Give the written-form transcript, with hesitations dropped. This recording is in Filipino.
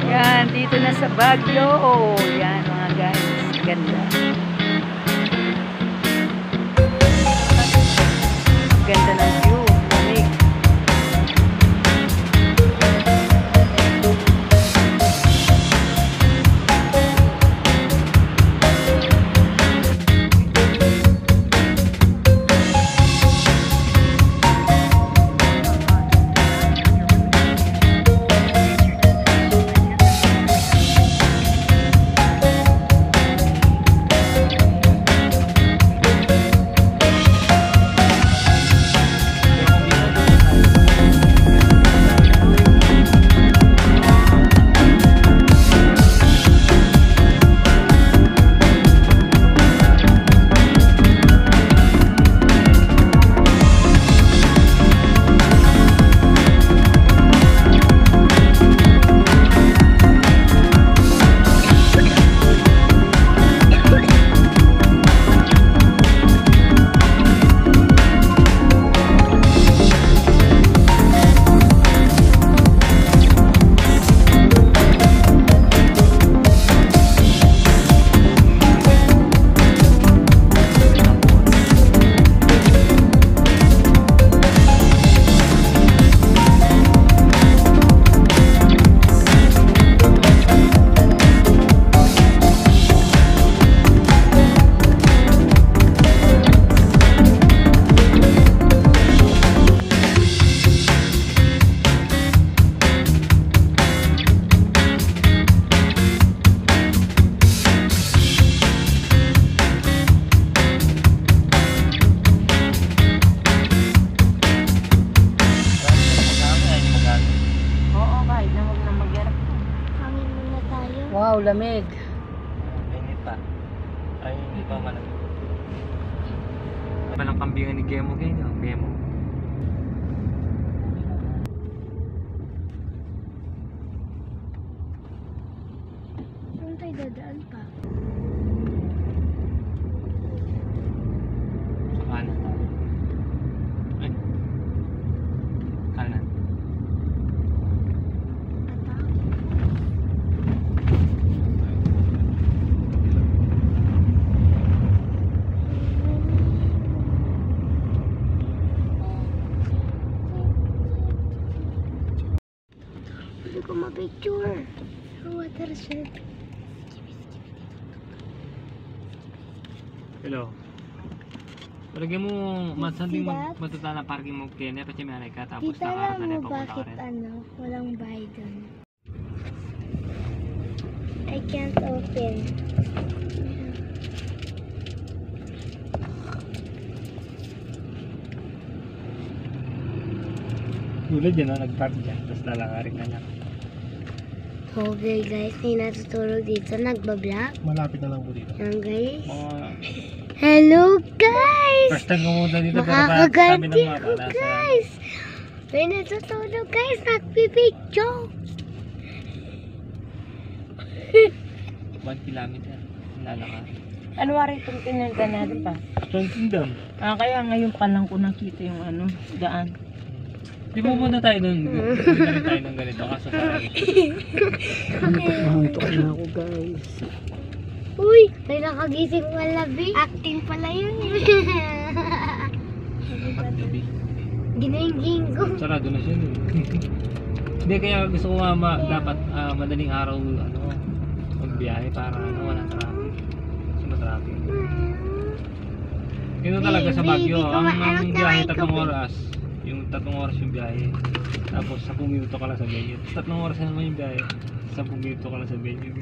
Yan, dito na sa Baguio. Oh, yan mga guys. Ganda. Ganda ng view. Lamig. Wow, lamig. Init pa. Ay, hindi pa malamig. Palang kambingan ni Gemo kayo, Gemo. Saan tayo dadaan pa? Sa kanan tayo. Ay. Kanan. Hindi ko ma-picture. Watershed. Hello. Palagyan mo masanding matutala parking mo kaya pa siya may ka tapos Kita nakarasan lang na mo papunta ka bakit rin. walang Biden. I can't open. Tulad yan, nag-park dyan, tapos lalakarin ka lang. Okay guys, may natutulog dito. Nagbablog. Malapit na lang po dito. Yan guys. Mga Hello guys! first time pumunta dito pero Makakaganti sabi ng ko mapa guys! May natutulog guys. Nagpipicture. 1 kilometer lalakarin. Ano rin itong pinunta natin pa? Strong Kingdom. Kaya ngayon pa lang ko nakita yung daan. Di ba muna tayo nun? Hindi tayo ng ganito kaso parang Antok na ako guys. Uy! May nakagising malabi. Acting pala yun eh. gabi. Ginaingin ko. Sarado na siya nun. Hindi kaya gusto ko dapat madaling araw magbiyahe para walang traffic. Kasi matraffic. Ito talaga sa Baguio. Ang biyahe 3 oras. Yung 3 oras yung biyahe. Tapos 10 minuto ka lang sa venue. 3 oras na naman yung biyahe. 10 minuto ka lang sa venue.